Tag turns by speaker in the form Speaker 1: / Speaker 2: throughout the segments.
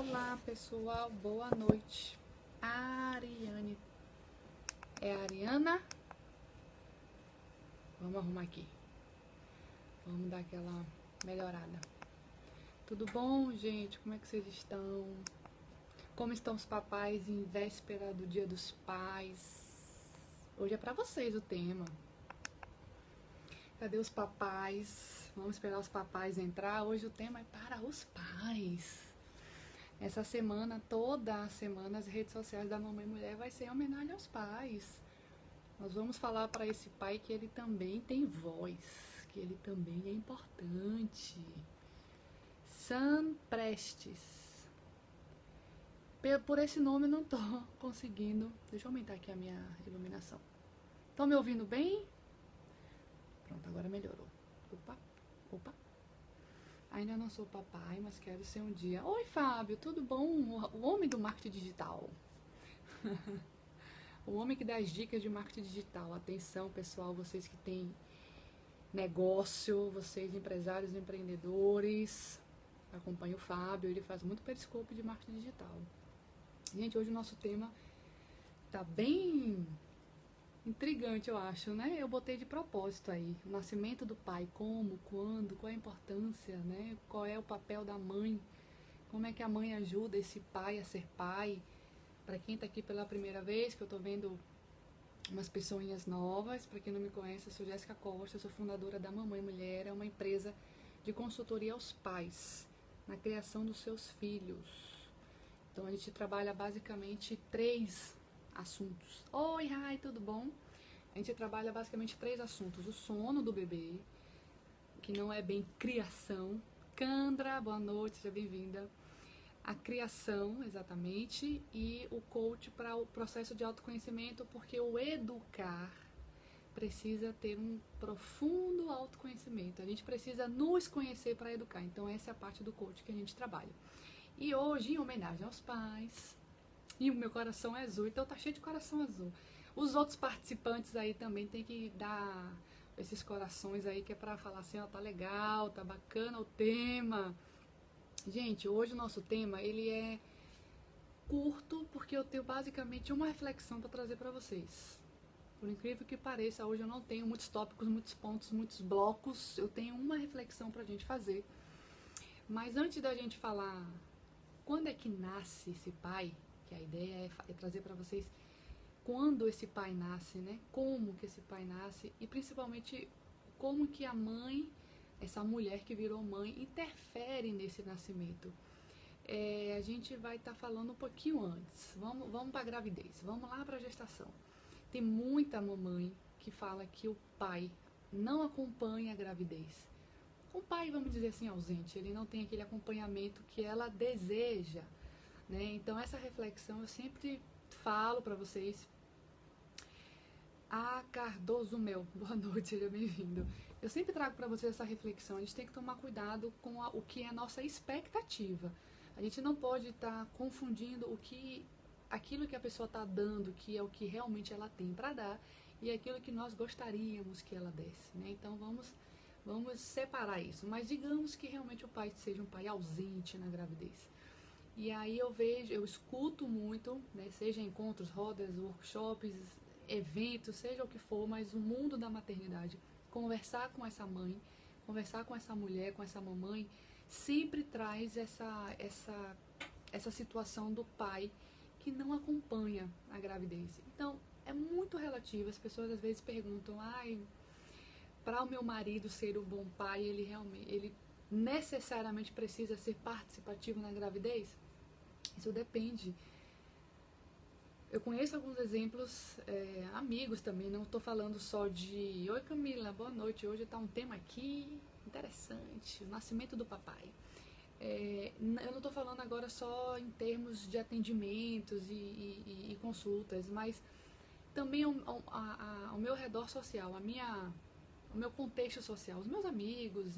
Speaker 1: Olá pessoal, boa noite. Ariane, é a Ariana? Vamos arrumar aqui. Vamos dar aquela melhorada. Tudo bom, gente? Como é que vocês estão? Como estão os papais em véspera do Dia dos Pais? Hoje é pra vocês o tema. Cadê os papais? Vamos esperar os papais entrar. Hoje o tema é para os pais. Essa semana, toda a semana, as redes sociais da Mamãe Mulher vai ser em homenagem aos pais. Nós vamos falar para esse pai que ele também tem voz, que ele também é importante. Sam Prestes. Por esse nome eu não tô conseguindo. Deixa eu aumentar aqui a minha iluminação. Estão me ouvindo bem? Pronto, agora melhorou. Opa. Ainda não sou papai, mas quero ser um dia. Oi, Fábio, tudo bom? O homem do marketing digital. O homem que dá as dicas de marketing digital. Atenção, pessoal, vocês que têm negócio, vocês empresários e empreendedores. Acompanhe o Fábio, ele faz muito periscope de marketing digital. Gente, hoje o nosso tema tá bem intrigante, eu acho, né? Eu botei de propósito aí, o nascimento do pai, como, quando, qual é a importância, né? Qual é o papel da mãe, como é que a mãe ajuda esse pai a ser pai. Para quem tá aqui pela primeira vez, que eu tô vendo umas pessoinhas novas, para quem não me conhece, eu sou Jéssica Costa, eu sou fundadora da Mamãe Mulher, é uma empresa de consultoria aos pais, na criação dos seus filhos. Então a gente trabalha basicamente 3 assuntos. Oi, Rai, tudo bom? A gente trabalha basicamente 3 assuntos. O sono do bebê, que não é bem criação. Candra, boa noite, seja bem-vinda. A criação, exatamente, e o coach para o processo de autoconhecimento, porque o educar precisa ter um profundo autoconhecimento. A gente precisa nos conhecer para educar. Então essa é a parte do coach que a gente trabalha. E hoje, em homenagem aos pais, e o meu coração é azul, então tá cheio de coração azul. Os outros participantes aí também tem que dar esses corações aí, que é pra falar assim, ó, tá legal, tá bacana o tema. Gente, hoje o nosso tema, ele é curto, porque eu tenho basicamente uma reflexão para trazer para vocês. Por incrível que pareça, hoje eu não tenho muitos tópicos, muitos pontos, muitos blocos, eu tenho uma reflexão pra gente fazer. Mas antes da gente falar quando é que nasce esse pai, que a ideia é trazer para vocês quando esse pai nasce, né? Como que esse pai nasce e principalmente como que a mãe, essa mulher que virou mãe, interfere nesse nascimento. A gente vai estar falando um pouquinho antes. Vamos para a gravidez, vamos lá para a gestação. Tem muita mamãe que fala que o pai não acompanha a gravidez. Um pai, vamos dizer assim, ausente, ele não tem aquele acompanhamento que ela deseja, né? Então essa reflexão eu sempre falo para vocês. Cardoso Mel, boa noite, seja bem-vindo. Eu sempre trago para vocês essa reflexão. A gente tem que tomar cuidado com o que é a nossa expectativa. A gente não pode estar confundindo aquilo que a pessoa está dando, que é o que realmente ela tem para dar, e aquilo que nós gostaríamos que ela desse, né? Então vamos separar isso. Mas digamos que realmente o pai seja um pai ausente na gravidez. E aí eu escuto muito, né, seja encontros, rodas, workshops, eventos, seja o que for, mas o mundo da maternidade, conversar com essa mãe, conversar com essa mulher, com essa mamãe, sempre traz essa situação do pai que não acompanha a gravidez. Então, é muito relativo. As pessoas às vezes perguntam, para o meu marido ser um bom pai, ele necessariamente precisa ser participativo na gravidez? Isso depende. Eu conheço alguns exemplos, amigos também, não estou falando só de oi Camila, boa noite, hoje está um tema aqui interessante, o nascimento do papai. Eu não estou falando agora só em termos de atendimentos e consultas, mas também ao meu redor social, o meu contexto social, os meus amigos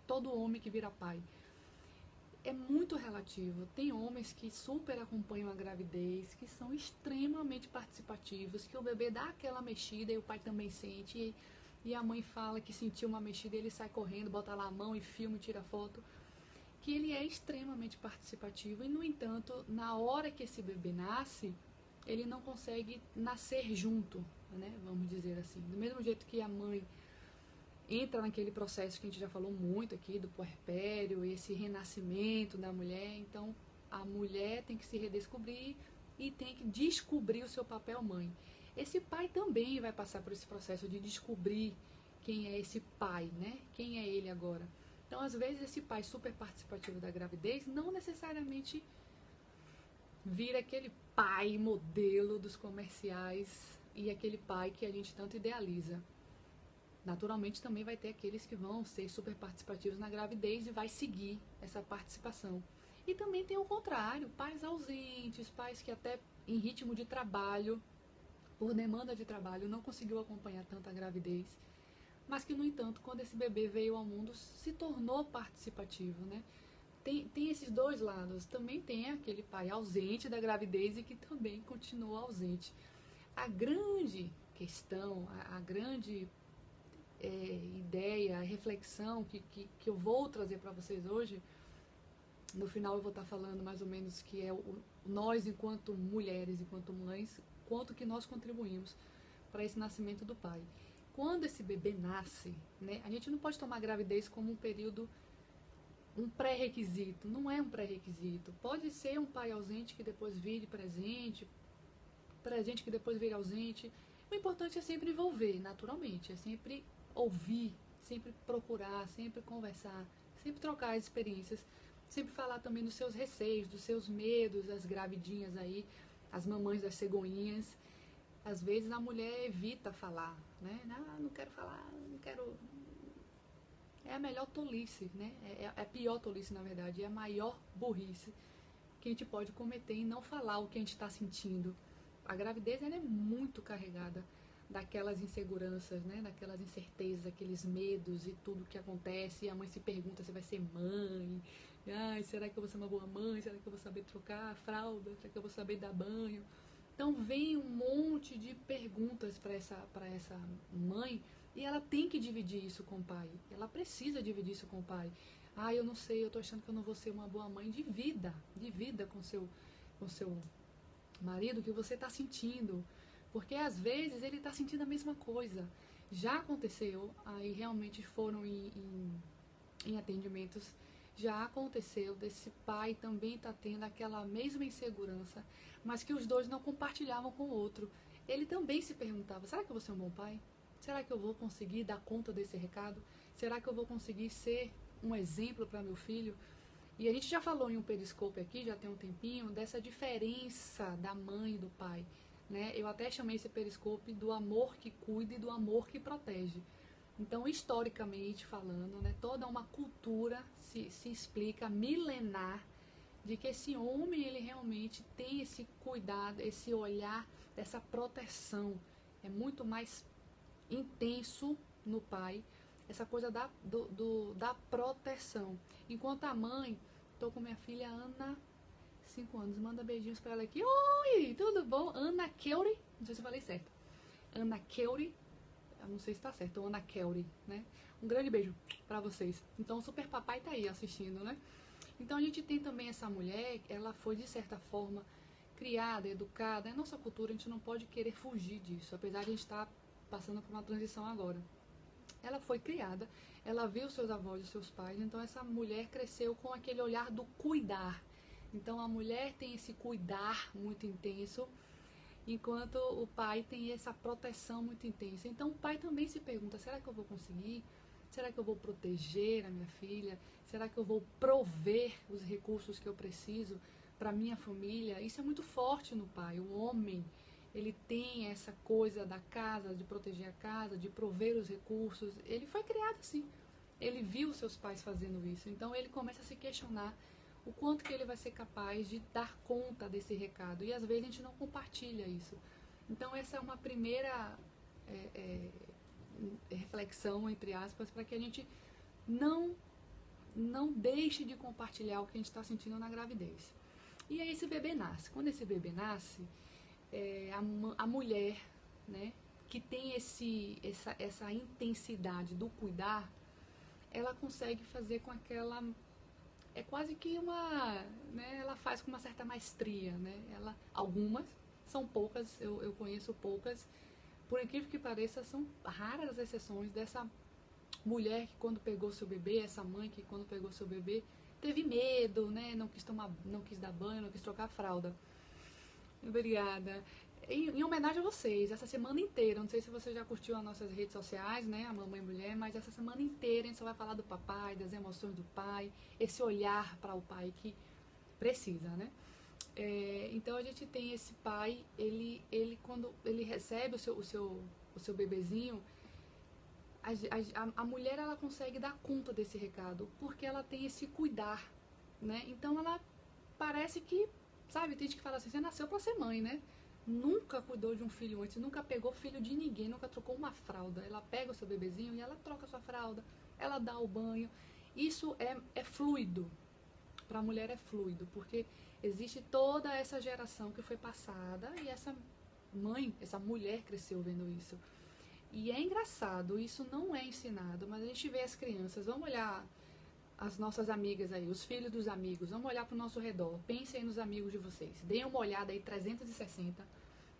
Speaker 1: todo homem que vira pai. É muito relativo. Tem homens que super acompanham a gravidez, que são extremamente participativos, que o bebê dá aquela mexida e o pai também sente, e a mãe fala que sentiu uma mexida e ele sai correndo, bota lá a mão e filma e tira foto. que ele é extremamente participativo e, no entanto, na hora que esse bebê nasce, ele não consegue nascer junto, né? Vamos dizer assim. Do mesmo jeito que a mãe entra naquele processo que a gente já falou muito aqui, do puerpério, esse renascimento da mulher, então a mulher tem que se redescobrir e tem que descobrir o seu papel mãe. Esse pai também vai passar por esse processo de descobrir quem é esse pai, né? Quem é ele agora. Então, às vezes, esse pai super participativo da gravidez não necessariamente vira aquele pai modelo dos comerciais e aquele pai que a gente tanto idealiza. Naturalmente, também vai ter aqueles que vão ser super participativos na gravidez e vai seguir essa participação. E também tem o contrário, pais ausentes, pais que até em ritmo de trabalho, por demanda de trabalho, não conseguiu acompanhar tanto a gravidez, mas que, no entanto, quando esse bebê veio ao mundo, se tornou participativo, né? Tem esses dois lados. Também tem aquele pai ausente da gravidez e que também continua ausente. A grande questão, a grande ideia, a reflexão que eu vou trazer para vocês hoje, no final eu vou estar falando mais ou menos que é nós, enquanto mulheres, enquanto mães, quanto que nós contribuímos para esse nascimento do pai. Quando esse bebê nasce, né, a gente não pode tomar a gravidez como um período, um pré-requisito. Não é um pré-requisito. Pode ser um pai ausente que depois vire presente, presente que depois vire ausente. O importante é sempre envolver, naturalmente. É sempre ouvir, sempre procurar, sempre conversar, sempre trocar as experiências, sempre falar também dos seus receios, dos seus medos, as gravidinhas aí, as mamães das cegonhinhas. Às vezes a mulher evita falar, né? Não quero falar, não quero. É a melhor tolice, né? É a pior tolice, na verdade, é a maior burrice que a gente pode cometer em não falar o que a gente está sentindo. A gravidez, ela é muito carregada daquelas inseguranças, né? Daquelas incertezas, aqueles medos e tudo que acontece. E a mãe se pergunta se vai ser mãe. Ai, será que eu vou ser uma boa mãe? Será que eu vou saber trocar a fralda? Será que eu vou saber dar banho? Então vem um monte de perguntas para essa mãe e ela tem que dividir isso com o pai. Ela precisa dividir isso com o pai. Ah, eu não sei, eu tô achando que eu não vou ser uma boa mãe. Divida com seu marido o que você está sentindo. Porque às vezes ele está sentindo a mesma coisa. Já aconteceu, aí realmente foram em atendimentos, já aconteceu desse pai também tá tendo aquela mesma insegurança, mas que os dois não compartilhavam com o outro. Ele também se perguntava, será que eu vou ser um bom pai? Será que eu vou conseguir dar conta desse recado? Será que eu vou conseguir ser um exemplo para meu filho? E a gente já falou em um periscope aqui, já tem um tempinho, dessa diferença da mãe e do pai, né? Eu até chamei esse periscope do amor que cuida e do amor que protege. Então, historicamente falando, né, toda uma cultura se explica milenar de que esse homem, ele realmente tem esse cuidado, esse olhar, essa proteção. É muito mais intenso no pai, essa coisa da proteção. Enquanto a mãe, tô com minha filha Ana, 5 anos, manda beijinhos pra ela aqui. Oi, tudo bom? Ana Keuri, não sei se eu falei certo. Ana Keuri, eu não sei se tá certo, ou Ana Keuri, né? Um grande beijo pra vocês. Então o Super Papai tá aí assistindo, né? Então a gente tem também essa mulher, ela foi de certa forma criada, educada. É nossa cultura, a gente não pode querer fugir disso, apesar de a gente estar passando por uma transição agora. Ela foi criada, ela viu seus avós e seus pais, então essa mulher cresceu com aquele olhar do cuidar. Então a mulher tem esse cuidar muito intenso, enquanto o pai tem essa proteção muito intensa. Então o pai também se pergunta, será que eu vou conseguir? Será que eu vou proteger a minha filha? Será que eu vou prover os recursos que eu preciso para minha família? Isso é muito forte no pai. O homem, ele tem essa coisa da casa, de proteger a casa, de prover os recursos. Ele foi criado assim. Ele viu seus pais fazendo isso. Então ele começa a se questionar o quanto que ele vai ser capaz de dar conta desse recado. E às vezes a gente não compartilha isso. Então essa é uma primeira reflexão, entre aspas, para que a gente não deixe de compartilhar o que a gente está sentindo na gravidez. E aí esse bebê nasce. Quando esse bebê nasce, a mulher, né, que tem essa intensidade do cuidar, ela consegue fazer com aquela é quase que uma, né, ela faz com uma certa maestria, né? Algumas, são poucas, eu conheço poucas, por incrível que pareça, são raras as exceções dessa mulher que quando pegou seu bebê, essa mãe que quando pegou seu bebê, teve medo, né? Não quis dar banho, não quis trocar a fralda. Obrigada. Em homenagem a vocês, essa semana inteira, não sei se você já curtiu as nossas redes sociais, né, a Mamãe Mulher, mas essa semana inteira a gente só vai falar do papai, das emoções do pai, esse olhar para o pai que precisa, né? Então a gente tem esse pai, ele quando ele recebe o seu bebezinho, a mulher ela consegue dar conta desse recado, porque ela tem esse cuidar, né? Então ela parece que, sabe, tem gente que fala assim, você nasceu pra ser mãe, né? Nunca cuidou de um filho antes, nunca pegou filho de ninguém, nunca trocou uma fralda. Ela pega o seu bebezinho e ela troca a sua fralda, ela dá o banho. Isso é fluido. Para a mulher é fluido, porque existe toda essa geração que foi passada e essa mãe, essa mulher cresceu vendo isso. E é engraçado, isso não é ensinado, mas a gente vê as crianças, vamos olhar as nossas amigas aí, os filhos dos amigos, vamos olhar para o nosso redor, pensem aí nos amigos de vocês, deem uma olhada aí 360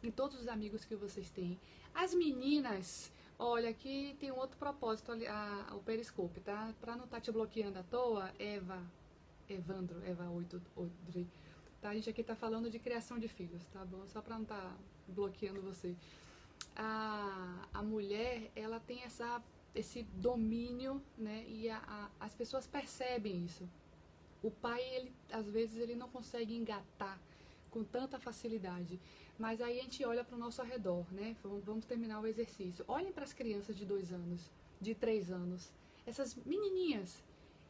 Speaker 1: em todos os amigos que vocês têm. As meninas, olha, aqui tem um outro propósito ali, o Periscope, tá? Para não estar te bloqueando à toa, Eva 8, tá? A gente aqui tá falando de criação de filhos, tá bom? Só para não estar bloqueando você. A mulher, ela tem esse domínio, né? E as pessoas percebem isso. O pai, ele, às vezes, ele não consegue engatar com tanta facilidade. Mas aí a gente olha para o nosso arredor, né? Vamos terminar o exercício. Olhem para as crianças de 2 anos, de 3 anos. Essas menininhas.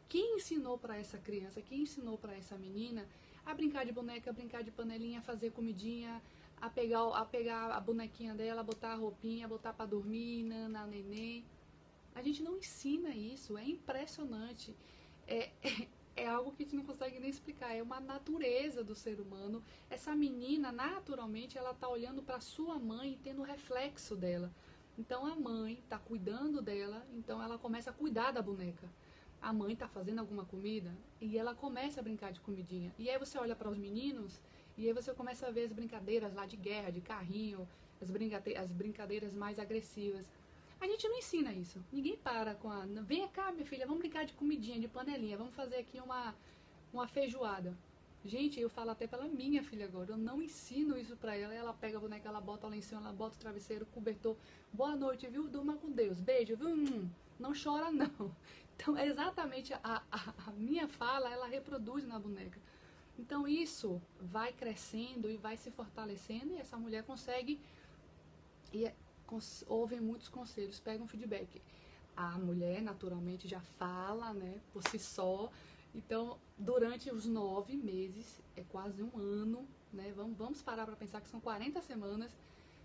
Speaker 1: Quem ensinou para essa criança, quem ensinou para essa menina a brincar de boneca, a brincar de panelinha, fazer comidinha, a pegar a bonequinha dela, botar a roupinha, botar para dormir, na neném. A gente não ensina isso, é impressionante. É algo que a gente não consegue nem explicar, é uma natureza do ser humano. Essa menina, naturalmente, ela tá olhando para sua mãe e tendo o reflexo dela. Então a mãe tá cuidando dela, então ela começa a cuidar da boneca. A mãe tá fazendo alguma comida e ela começa a brincar de comidinha. E aí você olha para os meninos e aí você começa a ver as brincadeiras lá de guerra, de carrinho, as brincadeiras mais agressivas. A gente não ensina isso. Ninguém para com a... Vem cá, minha filha, vamos brincar de comidinha, de panelinha. Vamos fazer aqui uma feijoada. Gente, eu falo até pela minha filha agora. Eu não ensino isso pra ela. Ela pega a boneca, ela bota o lencinho, ela bota o travesseiro, o cobertor. Boa noite, viu? Durma com Deus. Beijo, viu? Não chora, não. Então, é exatamente a minha fala, ela reproduz na boneca. Então, isso vai crescendo e vai se fortalecendo. E essa mulher consegue... ouvem muitos conselhos, pegam feedback. A mulher, naturalmente, já fala, né, por si só. Então, durante os 9 meses, é quase um ano, né, vamos parar para pensar que são 40 semanas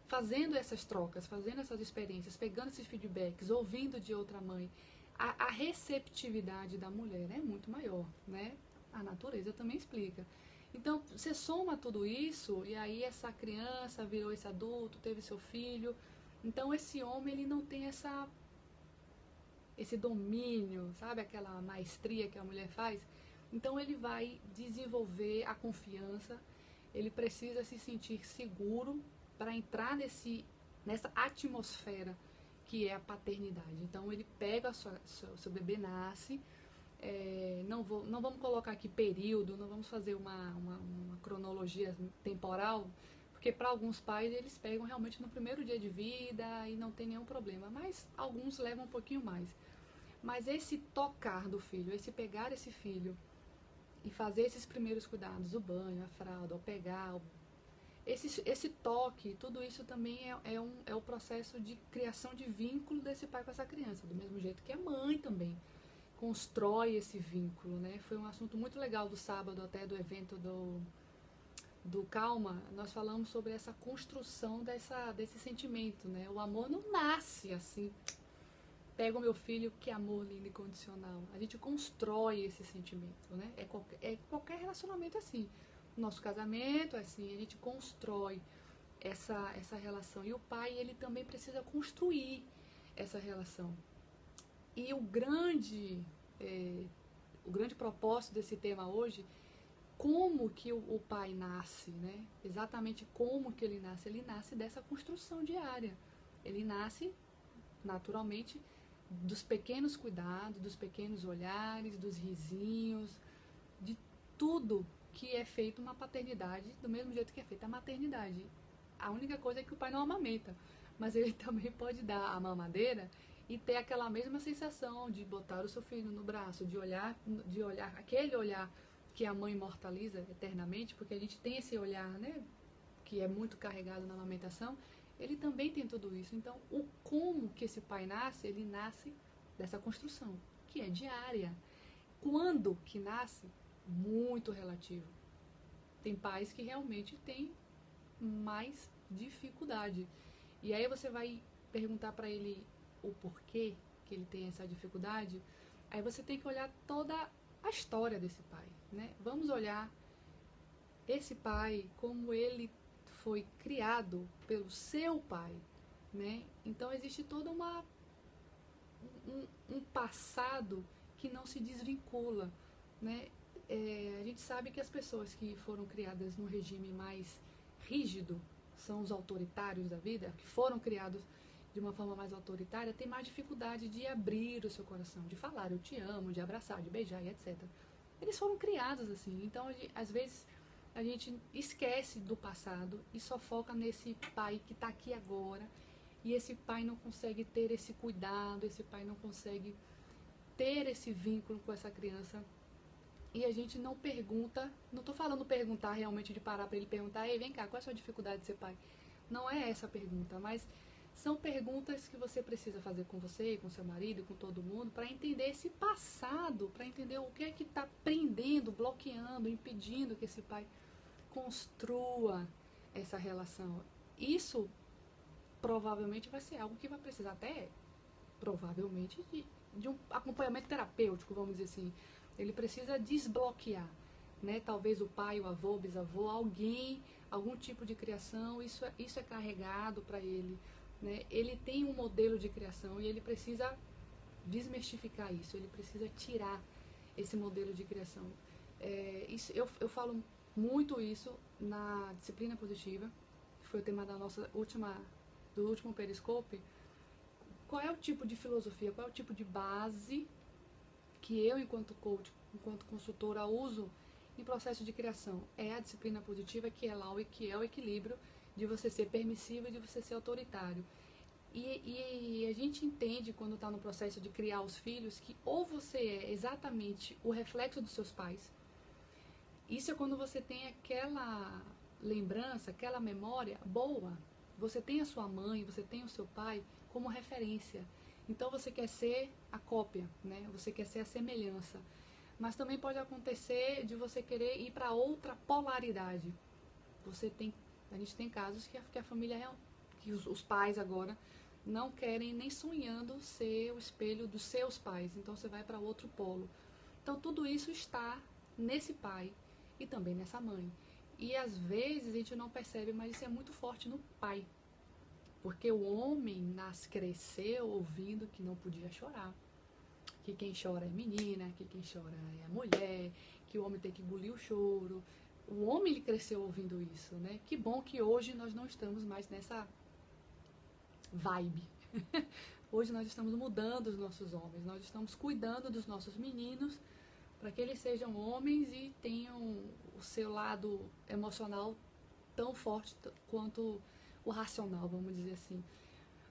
Speaker 1: fazendo essas trocas, fazendo essas experiências, pegando esses feedbacks, ouvindo de outra mãe. A receptividade da mulher é muito maior, né? A natureza também explica. Então, você soma tudo isso, e aí essa criança virou esse adulto, teve seu filho. Então, esse homem, ele não tem esse domínio, sabe? Aquela maestria que a mulher faz. Então, ele vai desenvolver a confiança, ele precisa se sentir seguro para entrar nessa atmosfera que é a paternidade. Então, ele pega o seu bebê nasce, não vamos colocar aqui período, não vamos fazer uma cronologia temporal, porque para alguns pais eles pegam realmente no primeiro dia de vida e não tem nenhum problema, mas alguns levam um pouquinho mais. Mas esse tocar do filho, esse pegar esse filho e fazer esses primeiros cuidados, o banho, a fralda, o pegar, esse toque, tudo isso também é o processo de criação de vínculo desse pai com essa criança, do mesmo jeito que a mãe também constrói esse vínculo, né? Foi um assunto muito legal do sábado, até do evento do Calma, nós falamos sobre essa construção desse sentimento, né? O amor não nasce assim, pega o meu filho, que amor lindo e condicional. A gente constrói esse sentimento, né? Qualquer relacionamento assim. Nosso casamento é assim, a gente constrói essa relação. E o pai, ele também precisa construir essa relação. E o grande o grande propósito desse tema hoje, como que o pai nasce, né? Exatamente como que ele nasce. Ele nasce dessa construção diária. Ele nasce, naturalmente, dos pequenos cuidados, dos pequenos olhares, dos risinhos, de tudo que é feito uma paternidade, do mesmo jeito que é feita a maternidade. A única coisa é que o pai não amamenta, mas ele também pode dar a mamadeira e ter aquela mesma sensação de botar o seu filho no braço, de olhar aquele olhar que a mãe imortaliza eternamente, porque a gente tem esse olhar, né, que é muito carregado na amamentação. Ele também tem tudo isso. Então, o como que esse pai nasce, ele nasce dessa construção, que é diária. Quando que nasce? Muito relativo. Tem pais que realmente têm mais dificuldade. E aí você vai perguntar para ele o porquê que ele tem essa dificuldade. Aí você tem que olhar toda a história desse pai, né? Vamos olhar esse pai, como ele foi criado pelo seu pai, né? Então existe todo um passado que não se desvincula, né? A gente sabe que as pessoas que foram criadas num regime mais rígido são os autoritários da vida, que foram criados de uma forma mais autoritária, têm mais dificuldade de abrir o seu coração, de falar eu te amo, de abraçar, de beijar e etc. Eles foram criados assim, então às vezes a gente esquece do passado e só foca nesse pai que está aqui agora, e esse pai não consegue ter esse cuidado, esse pai não consegue ter esse vínculo com essa criança. E a gente não pergunta, não estou falando perguntar realmente de parar para ele perguntar, ei, vem cá, qual é a sua dificuldade de ser pai? Não é essa a pergunta, mas são perguntas que você precisa fazer com você, com seu marido, com todo mundo, para entender esse passado, para entender o que é que está prendendo, bloqueando, impedindo que esse pai construa essa relação. Isso provavelmente vai ser algo que vai precisar até, provavelmente, de um acompanhamento terapêutico, vamos dizer assim. Ele precisa desbloquear, né? Talvez o pai, o avô, o bisavô, alguém, algum tipo de criação, isso é carregado para ele, né? Ele tem um modelo de criação e ele precisa desmistificar isso, ele precisa tirar esse modelo de criação. Eu falo muito isso na disciplina positiva, que foi o tema da nossa do último Periscope. Qual é o tipo de filosofia, qual é o tipo de base que eu, enquanto coach, enquanto consultora, uso em processo de criação? É a disciplina positiva, que é lá que é o equilíbrio de você ser permissivo e de você ser autoritário. E a gente entende, quando está no processo de criar os filhos, que ou você é exatamente o reflexo dos seus pais. Isso é quando você tem aquela lembrança, aquela memória boa. Você tem a sua mãe, você tem o seu pai como referência. Então você quer ser a cópia, né? Você quer ser a semelhança. Mas também pode acontecer de você querer ir para outra polaridade. A gente tem casos que a família, que os pais agora não querem nem sonhando ser o espelho dos seus pais. Então você vai para outro polo. Então tudo isso está nesse pai e também nessa mãe. E às vezes a gente não percebe, mas isso é muito forte no pai. Porque o homem cresceu ouvindo que não podia chorar, que quem chora é menina, que quem chora é a mulher, que o homem tem que engolir o choro. O homem ele cresceu ouvindo isso, né? Que bom que hoje nós não estamos mais nessa vibe. Hoje nós estamos mudando os nossos homens, nós estamos cuidando dos nossos meninos para que eles sejam homens e tenham o seu lado emocional tão forte quanto o racional, vamos dizer assim.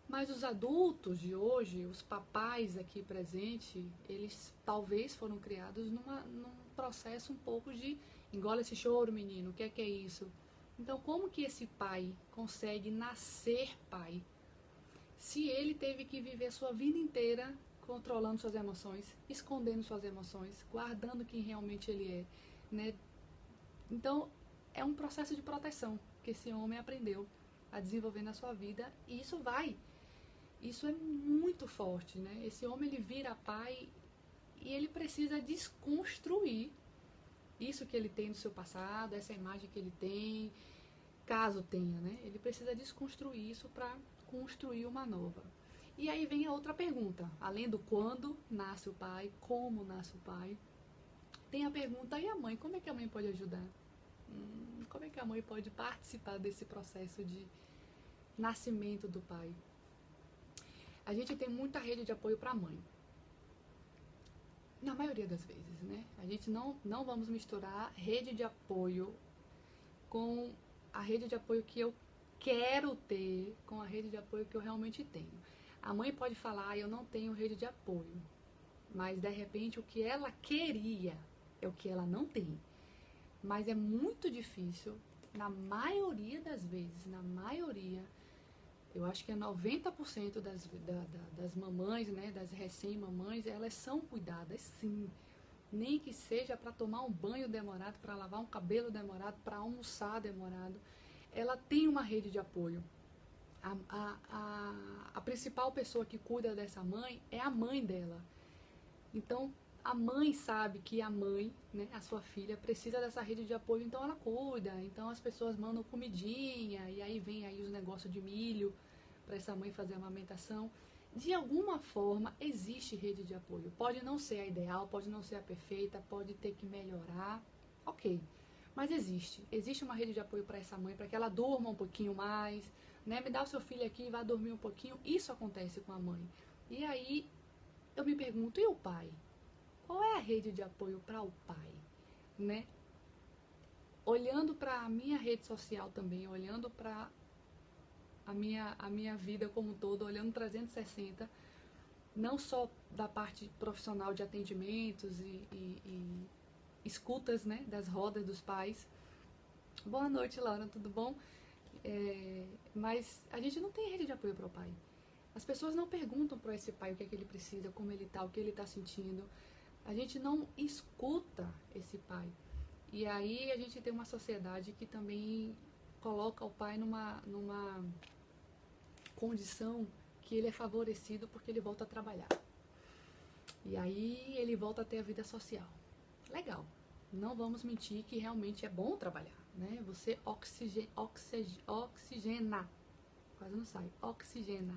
Speaker 1: Mas os adultos de hoje, os papais aqui presentes, eles talvez foram criados num processo um pouco de engole esse choro, menino, o que é isso? Então, como que esse pai consegue nascer pai se ele teve que viver a sua vida inteira controlando suas emoções, escondendo suas emoções, guardando quem realmente ele é, né? Então, é um processo de proteção que esse homem aprendeu a desenvolver na sua vida, e isso é muito forte, né? Esse homem, ele vira pai e ele precisa desconstruir isso que ele tem no seu passado, essa imagem que ele tem, caso tenha, né? Ele precisa desconstruir isso para construir uma nova. E aí vem a outra pergunta, além do quando nasce o pai, como nasce o pai, tem a pergunta, e a mãe? Como é que a mãe pode ajudar? Como é que a mãe pode participar desse processo de nascimento do pai? A gente tem muita rede de apoio para a mãe. Na maioria das vezes, né? A gente não vamos misturar rede de apoio com a rede de apoio que eu quero ter, com a rede de apoio que eu realmente tenho. A mãe pode falar, eu não tenho rede de apoio, mas de repente o que ela queria é o que ela não tem. Mas é muito difícil, na maioria das vezes, na maioria, eu acho que é 90% das mamães, né, das recém-mamães, elas são cuidadas, sim. Nem que seja para tomar um banho demorado, para lavar um cabelo demorado, para almoçar demorado. Ela tem uma rede de apoio. A principal pessoa que cuida dessa mãe é a mãe dela. Então, a mãe sabe que a mãe, né, a sua filha, precisa dessa rede de apoio, então ela cuida. Então as pessoas mandam comidinha, e aí vem aí os negócios de milho para essa mãe fazer a amamentação. De alguma forma, existe rede de apoio. Pode não ser a ideal, pode não ser a perfeita, pode ter que melhorar, ok. Mas existe. Existe uma rede de apoio para essa mãe, para que ela durma um pouquinho mais, né? Me dá o seu filho aqui e vá dormir um pouquinho. Isso acontece com a mãe. E aí, eu me pergunto, e o pai? Qual é a rede de apoio para o pai, né? Olhando para a minha rede social também, olhando para a minha vida como um todo, olhando 360, não só da parte profissional de atendimentos e escutas, né, das rodas dos pais. Boa noite, Laura, tudo bom? Mas a gente não tem rede de apoio para o pai. As pessoas não perguntam para esse pai o que é que ele precisa, como ele está, o que ele está sentindo. A gente não escuta esse pai. E aí a gente tem uma sociedade que também coloca o pai numa condição que ele é favorecido porque ele volta a trabalhar. E aí ele volta a ter a vida social. Legal. Não vamos mentir que realmente é bom trabalhar, né? Você oxigena. Quase não sai. Oxigena.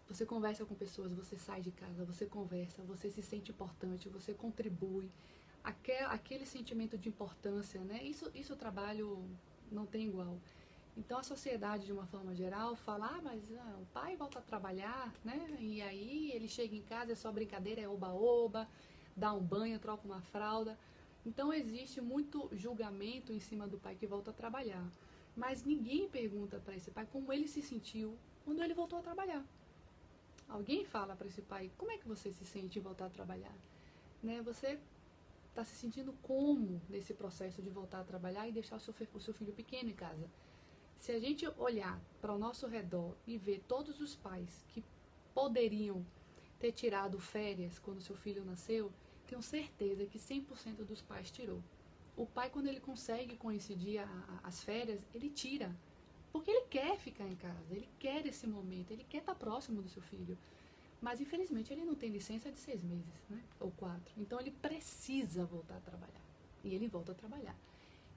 Speaker 1: Você conversa com pessoas, você sai de casa, você conversa, você se sente importante, você contribui. Aquele sentimento de importância, né? Isso o trabalho não tem igual. Então a sociedade, de uma forma geral, fala, mas o pai volta a trabalhar, né? E aí ele chega em casa, é só brincadeira, é oba-oba, dá um banho, troca uma fralda. Então existe muito julgamento em cima do pai que volta a trabalhar. Mas ninguém pergunta para esse pai como ele se sentiu quando ele voltou a trabalhar. Alguém fala para esse pai, como é que você se sente em voltar a trabalhar? Né? Você está se sentindo como nesse processo de voltar a trabalhar e deixar o seu filho pequeno em casa? Se a gente olhar para o nosso redor e ver todos os pais que poderiam ter tirado férias quando seu filho nasceu, tenho certeza que 100% dos pais tirou. O pai, quando ele consegue coincidir as férias, ele tira. Porque ele quer ficar em casa, ele quer esse momento, ele quer estar próximo do seu filho. Mas, infelizmente, ele não tem licença de 6 meses, né? Ou 4. Então, ele precisa voltar a trabalhar. E ele volta a trabalhar.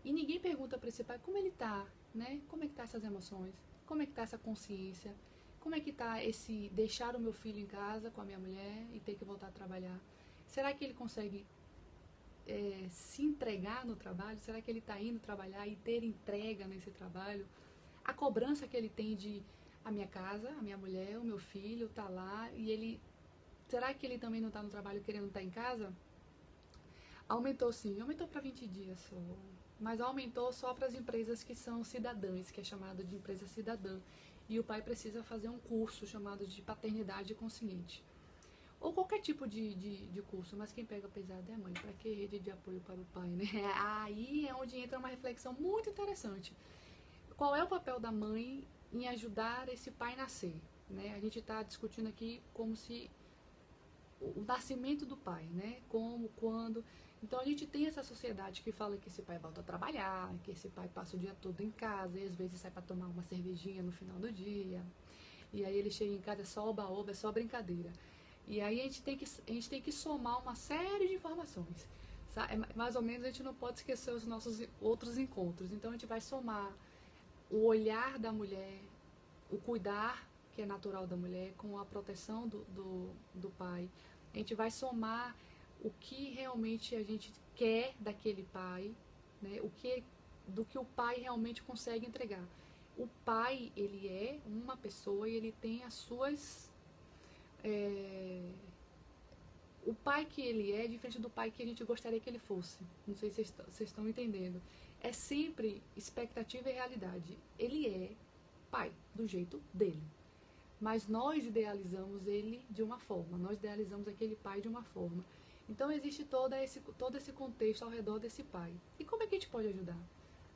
Speaker 1: E ninguém pergunta para esse pai como ele tá, né? Como é que tá essas emoções? Como é que tá essa consciência? Como é que tá esse deixar o meu filho em casa com a minha mulher e ter que voltar a trabalhar? Será que ele consegue se entregar no trabalho? Será que ele está indo trabalhar e ter entrega nesse trabalho? A cobrança que ele tem de a minha casa, a minha mulher, o meu filho tá lá e ele... Será que ele também não está no trabalho querendo estar em casa? Aumentou sim, aumentou para 20 dias só. Mas aumentou só para as empresas que são cidadãs, que é chamado de empresa cidadã. E o pai precisa fazer um curso chamado de paternidade consciente. Ou qualquer tipo de curso, mas quem pega pesado é a mãe. Para que rede de apoio para o pai, né? Aí é onde entra uma reflexão muito interessante. Qual é o papel da mãe em ajudar esse pai a nascer? Né? A gente está discutindo aqui como se o nascimento do pai, né? Como, quando. Então a gente tem essa sociedade que fala que esse pai volta a trabalhar, que esse pai passa o dia todo em casa e às vezes sai para tomar uma cervejinha no final do dia. E aí ele chega em casa, é só oba-oba, é só brincadeira. E aí a gente tem que somar uma série de informações. Sabe? Mais ou menos a gente não pode esquecer os nossos outros encontros. Então a gente vai somar o olhar da mulher, o cuidar que é natural da mulher, com a proteção do pai. A gente vai somar o que realmente a gente quer daquele pai, né? Do que o pai realmente consegue entregar. O pai, ele é uma pessoa e ele tem as suas... o pai que ele é diferente do pai que a gente gostaria que ele fosse. Não sei se vocês estão entendendo. É sempre expectativa e realidade. Ele é pai, do jeito dele. Mas nós idealizamos ele de uma forma, nós idealizamos aquele pai de uma forma. Então existe todo esse contexto ao redor desse pai. E como é que a gente pode ajudar?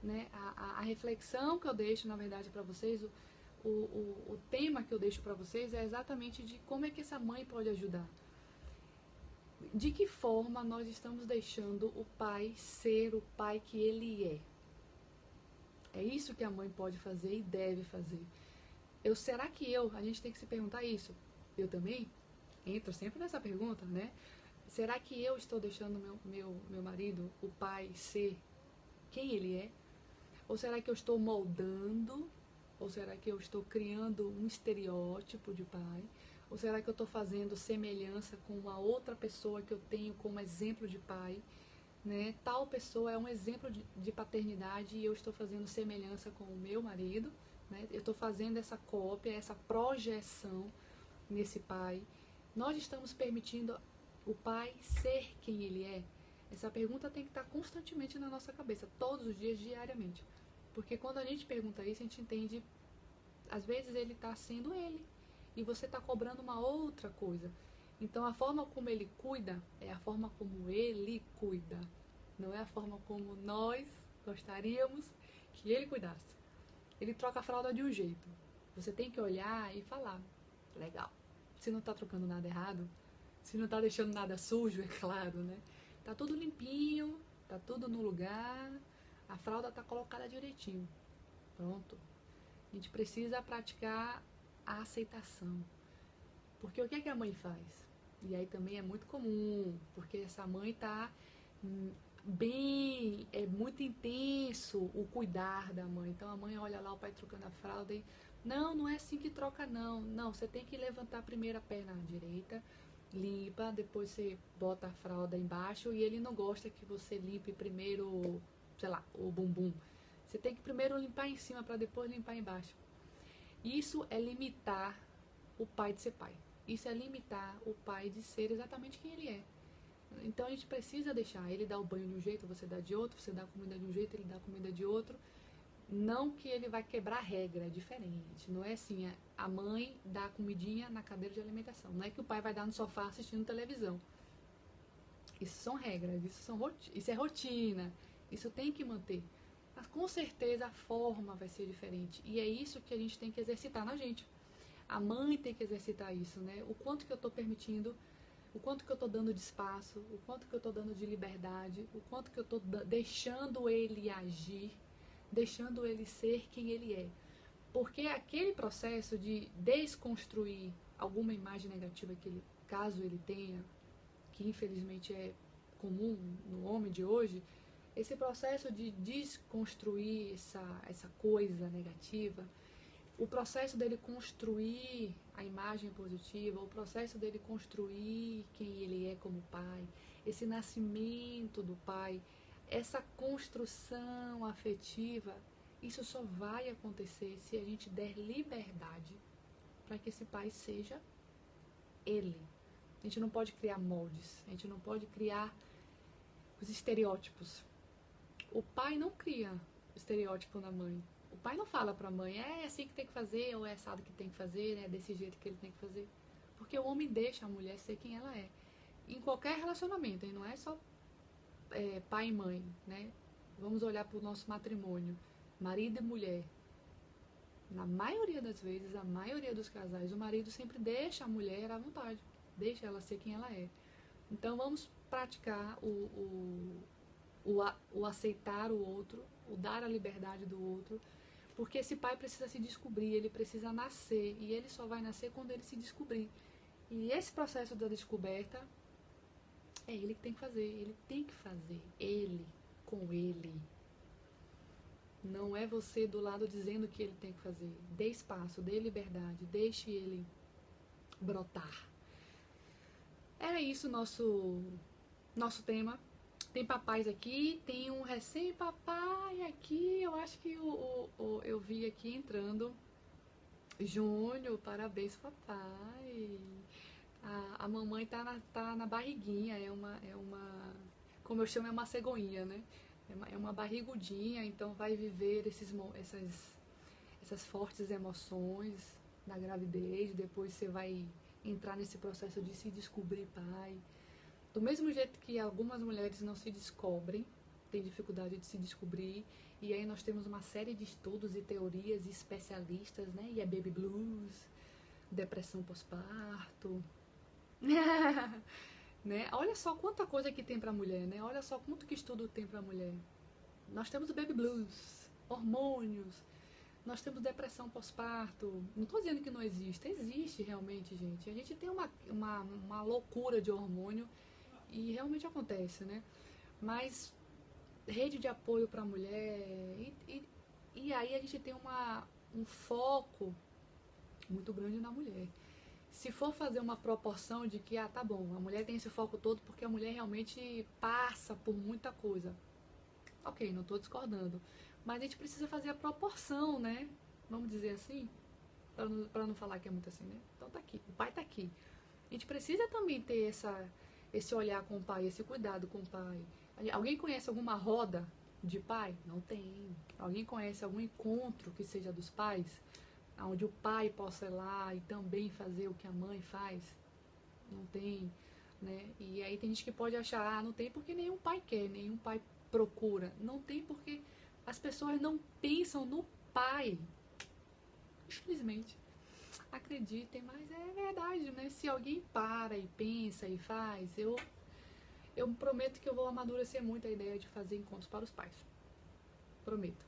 Speaker 1: Né? A reflexão que eu deixo, na verdade, para vocês, o tema que eu deixo para vocês é exatamente de como é que essa mãe pode ajudar. De que forma nós estamos deixando o pai ser o pai que ele é? É isso que a mãe pode fazer e deve fazer. Será que a gente tem que se perguntar isso? Eu também entro sempre nessa pergunta, né? Será que eu estou deixando meu marido, o pai, ser quem ele é? Ou será que eu estou moldando? Ou será que eu estou criando um estereótipo de pai? Ou será que eu estou fazendo semelhança com uma outra pessoa que eu tenho como exemplo de pai? Né? Tal pessoa é um exemplo de paternidade e eu estou fazendo semelhança com o meu marido, né? Eu estou fazendo essa cópia, essa projeção nesse pai. Nós estamos permitindo o pai ser quem ele é? Essa pergunta tem que estar constantemente na nossa cabeça, todos os dias, diariamente. Porque quando a gente pergunta isso, a gente entende, às vezes ele está sendo ele e você está cobrando uma outra coisa. Então a forma como ele cuida é a forma como ele cuida, não é a forma como nós gostaríamos que ele cuidasse. Ele troca a fralda de um jeito. Você tem que olhar e falar, legal. Se não está trocando nada errado, se não está deixando nada sujo, é claro, né? Tá tudo limpinho, tá tudo no lugar, a fralda tá colocada direitinho. Pronto. A gente precisa praticar a aceitação. Porque o que é que a mãe faz? E aí também é muito comum, porque essa mãe tá bem, é muito intenso o cuidar da mãe. Então a mãe olha lá o pai trocando a fralda e não é assim que troca não. Não, você tem que levantar primeiro a perna direita, limpa, depois você bota a fralda embaixo e ele não gosta que você limpe primeiro, sei lá, o bumbum. Você tem que primeiro limpar em cima para depois limpar embaixo. Isso é limitar o pai de ser pai. Isso é limitar o pai de ser exatamente quem ele é. Então a gente precisa deixar ele dar o banho de um jeito, você dá de outro, você dá a comida de um jeito, ele dá a comida de outro. Não que ele vai quebrar regra, é diferente. Não é assim, a mãe dá a comidinha na cadeira de alimentação. Não é que o pai vai dar no sofá assistindo televisão. Isso são regras, isso é rotina, isso tem que manter. Mas com certeza a forma vai ser diferente. E é isso que a gente tem que exercitar na gente. A mãe tem que exercitar isso, né? O quanto que eu estou permitindo, o quanto que eu estou dando de espaço, o quanto que eu estou dando de liberdade, o quanto que eu estou deixando ele agir, deixando ele ser quem ele é. Porque aquele processo de desconstruir alguma imagem negativa que ele, caso ele tenha, que infelizmente é comum no homem de hoje, esse processo de desconstruir essa coisa negativa, o processo dele construir a imagem positiva, o processo dele construir quem ele é como pai, esse nascimento do pai, essa construção afetiva, isso só vai acontecer se a gente der liberdade para que esse pai seja ele. A gente não pode criar moldes, a gente não pode criar os estereótipos. O pai não cria estereótipo na mãe. O pai não fala pra mãe, é assim que tem que fazer, ou é assado que tem que fazer, é desse jeito que ele tem que fazer. Porque o homem deixa a mulher ser quem ela é. Em qualquer relacionamento, e não é só pai e mãe, né? Vamos olhar pro nosso matrimônio. Marido e mulher. Na maioria das vezes, a maioria dos casais, o marido sempre deixa a mulher à vontade. Deixa ela ser quem ela é. Então vamos praticar o aceitar o outro, o dar a liberdade do outro, porque esse pai precisa se descobrir, ele precisa nascer, e ele só vai nascer quando ele se descobrir. E esse processo da descoberta é ele que tem que fazer, ele com ele. Não é você do lado dizendo o que ele tem que fazer. Dê espaço, dê liberdade, deixe ele brotar. Era isso nosso nosso tema. Tem papais aqui, tem um recém-papai aqui, eu acho que eu vi aqui entrando. Júnior, parabéns, papai. A mamãe tá na barriguinha, como eu chamo, é uma cegonha, né? É uma barrigudinha, então vai viver essas fortes emoções da gravidez, depois você vai entrar nesse processo de se descobrir pai. Do mesmo jeito que algumas mulheres não se descobrem, têm dificuldade de se descobrir, e aí nós temos uma série de estudos e teorias e especialistas, né? E é baby blues, depressão pós-parto, né? Olha só quanta coisa que tem pra mulher, né? Olha só quanto que estudo tem pra mulher. Nós temos baby blues, hormônios, nós temos depressão pós-parto. Não tô dizendo que não existe, existe realmente, gente. A gente tem uma loucura de hormônio e realmente acontece, né? Mas rede de apoio para a mulher e aí a gente tem um foco muito grande na mulher. Se for fazer uma proporção de que, tá bom, a mulher tem esse foco todo porque a mulher realmente passa por muita coisa. Ok, não estou discordando. Mas a gente precisa fazer a proporção, né? Vamos dizer assim, para não falar que é muito assim, né? Então tá aqui, o pai tá aqui. A gente precisa também ter esse olhar com o pai, esse cuidado com o pai. Alguém conhece alguma roda de pai? Não tem. Alguém conhece algum encontro que seja dos pais? Onde o pai possa ir lá e também fazer o que a mãe faz? Não tem, né? E aí tem gente que pode achar, não tem porque nenhum pai quer, nenhum pai procura. Não tem porque as pessoas não pensam no pai. Infelizmente. Acreditem, mas é verdade, né? Se alguém para e pensa e faz, eu prometo que eu vou amadurecer muito a ideia de fazer encontros para os pais. Prometo.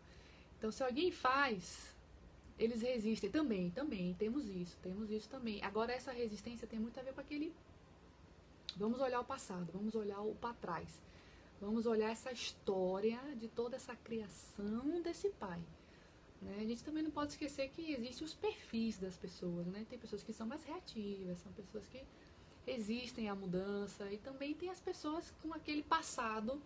Speaker 1: Então, se alguém faz, eles resistem. Também, temos isso também. Agora, essa resistência tem muito a ver com aquele... Vamos olhar o passado, vamos olhar o para trás. Vamos olhar essa história de toda essa criação desse pai. Né? A gente também não pode esquecer que existem os perfis das pessoas, né? Tem pessoas que são mais reativas, são pessoas que resistem à mudança, e também tem as pessoas com aquele passado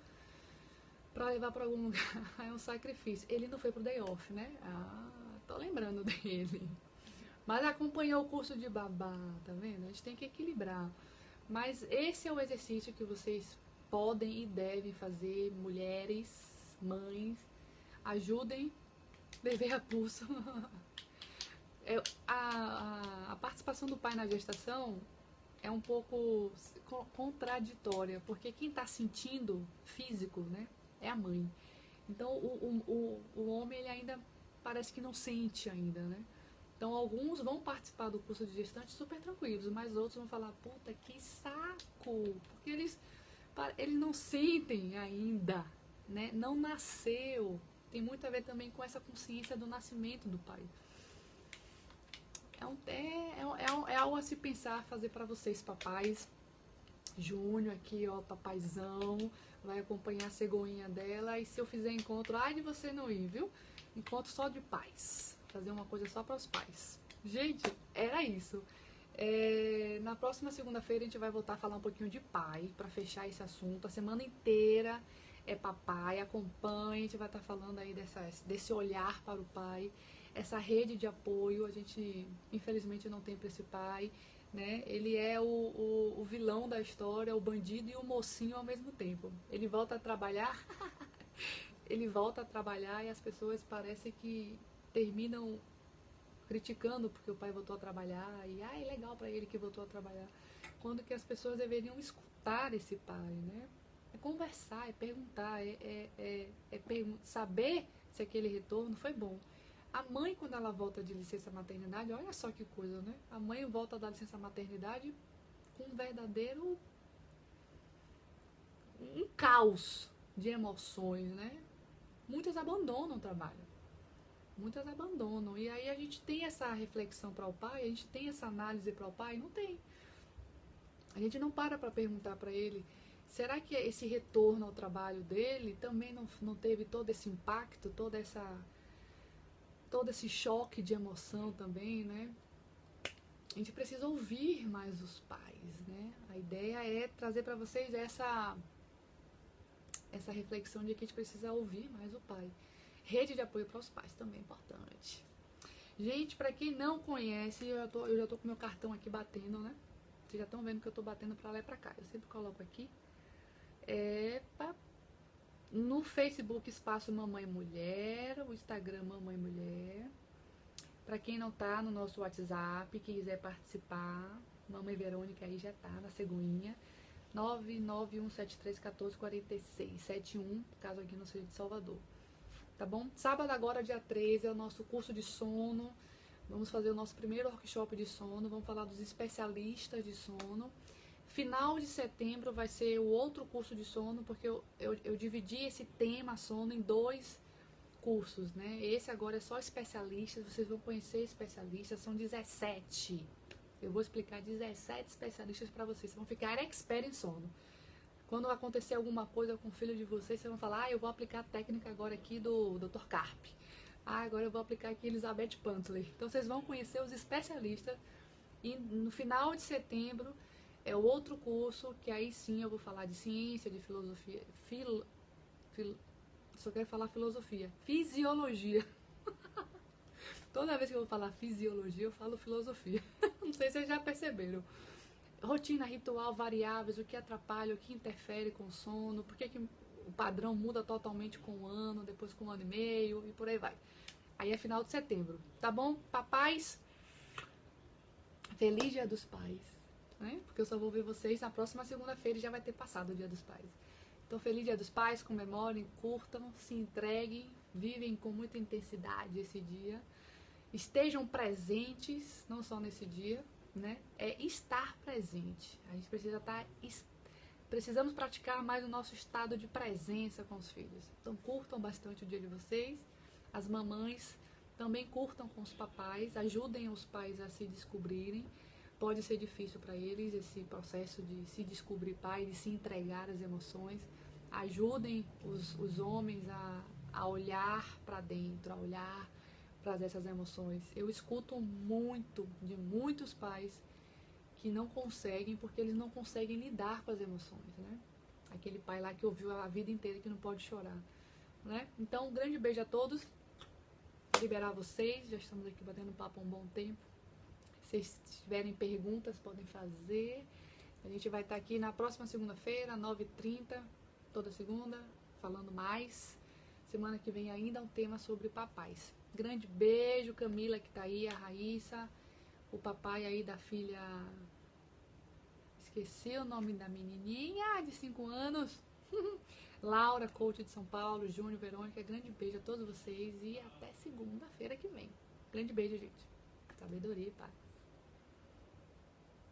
Speaker 1: para levar para algum lugar. É um sacrifício. Ele não foi pro day off, né? Tô lembrando dele. Mas acompanhou o curso de babá, tá vendo? A gente tem que equilibrar. Mas esse é o exercício que vocês podem e devem fazer, mulheres, mães. Ajudem beber a pulso. A participação do pai na gestação é um pouco contraditória, porque quem está sentindo físico, né, é a mãe. Então o homem ele ainda parece que não sente ainda, né? Então alguns vão participar do curso de gestante super tranquilos, mas outros vão falar, puta, que saco, porque eles não sentem ainda, né? Não nasceu. Tem muito a ver também com essa consciência do nascimento do pai. É algo a se pensar, fazer para vocês, papais. Júnior aqui, ó, papaizão, vai acompanhar a cegonha dela. E se eu fizer encontro, ai de você não ir, viu? Encontro só de pais. Fazer uma coisa só para os pais. Gente, era isso. Na próxima segunda-feira a gente vai voltar a falar um pouquinho de pai, para fechar esse assunto. A semana inteira é papai, acompanha, a gente vai estar falando aí desse olhar para o pai, essa rede de apoio. A gente, infelizmente, não tem para esse pai, né? Ele é o vilão da história, o bandido e o mocinho ao mesmo tempo. Ele volta a trabalhar, ele volta a trabalhar e as pessoas parecem que terminam criticando porque o pai voltou a trabalhar e é legal para ele que voltou a trabalhar, quando que as pessoas deveriam escutar esse pai, né? É conversar, é perguntar, saber se aquele retorno foi bom. A mãe, quando ela volta de licença maternidade, olha só que coisa, né? A mãe volta da licença maternidade com um verdadeiro caos de emoções, né? Muitas abandonam o trabalho. Muitas abandonam. E aí a gente tem essa reflexão para o pai, a gente tem essa análise para o pai? Não tem. A gente não para perguntar para ele, será que esse retorno ao trabalho dele também não teve todo esse impacto, todo esse choque de emoção também, né? A gente precisa ouvir mais os pais, né? A ideia é trazer para vocês essa reflexão de que a gente precisa ouvir mais o pai. Rede de apoio para os pais também é importante. Gente, para quem não conhece, eu já tô com meu cartão aqui batendo, né? Vocês já estão vendo que eu tô batendo para lá e para cá. Eu sempre coloco aqui. No Facebook, Espaço Mamãe Mulher, o Instagram Mamãe Mulher. Para quem não tá no nosso WhatsApp, que quiser participar, Mamãe Verônica aí já tá na ceguinha. 991731446, 71, caso aqui não seja de Salvador. Tá bom? Sábado agora, dia 13, é o nosso curso de sono. Vamos fazer o nosso primeiro workshop de sono. Vamos falar dos especialistas de sono. Final de setembro vai ser o outro curso de sono, porque eu dividi esse tema sono em 2 cursos, né? Esse agora é só especialistas, vocês vão conhecer especialistas, são 17. Eu vou explicar 17 especialistas para vocês, vocês vão ficar expert em sono. Quando acontecer alguma coisa com o filho de vocês, vocês vão falar, eu vou aplicar a técnica agora aqui do Dr. Carpe. Agora eu vou aplicar aqui Elizabeth Pantler. Então vocês vão conhecer os especialistas e no final de setembro é o outro curso, que aí sim eu vou falar de ciência, de filosofia, só quero falar filosofia, fisiologia. Toda vez que eu vou falar fisiologia, eu falo filosofia. Não sei se vocês já perceberam. Rotina, ritual, variáveis, o que atrapalha, o que interfere com o sono, por que o padrão muda totalmente com o ano, depois com 1 ano e meio e por aí vai. Aí é final de setembro, tá bom? Papais, feliz Dia dos Pais, né? Porque eu só vou ver vocês na próxima segunda-feira e já vai ter passado o Dia dos Pais. Então, feliz Dia dos Pais, comemorem, curtam, se entreguem, vivem com muita intensidade esse dia. Estejam presentes, não só nesse dia, né? É estar presente. A gente precisa precisamos praticar mais o nosso estado de presença com os filhos. Então, curtam bastante o dia de vocês. As mamães também curtam com os papais, ajudem os pais a se descobrirem. Pode ser difícil para eles esse processo de se descobrir pai, de se entregar às emoções. Ajudem os homens a olhar para dentro, a olhar para essas emoções. Eu escuto muito de muitos pais que não conseguem, porque eles não conseguem lidar com as emoções, né? Aquele pai lá que ouviu a vida inteira que não pode chorar, né? Então, um grande beijo a todos. Vou liberar vocês, já estamos aqui batendo papo há um bom tempo. Se vocês tiverem perguntas, podem fazer. A gente vai estar aqui na próxima segunda-feira, 9h30, toda segunda, falando mais. Semana que vem ainda um tema sobre papais. Grande beijo, Camila que tá aí, a Raíssa, o papai aí da filha, esqueci o nome da menininha de 5 anos, Laura, coach de São Paulo, Júnior, Verônica, grande beijo a todos vocês e até segunda-feira que vem. Grande beijo, gente. Sabedoria e paz.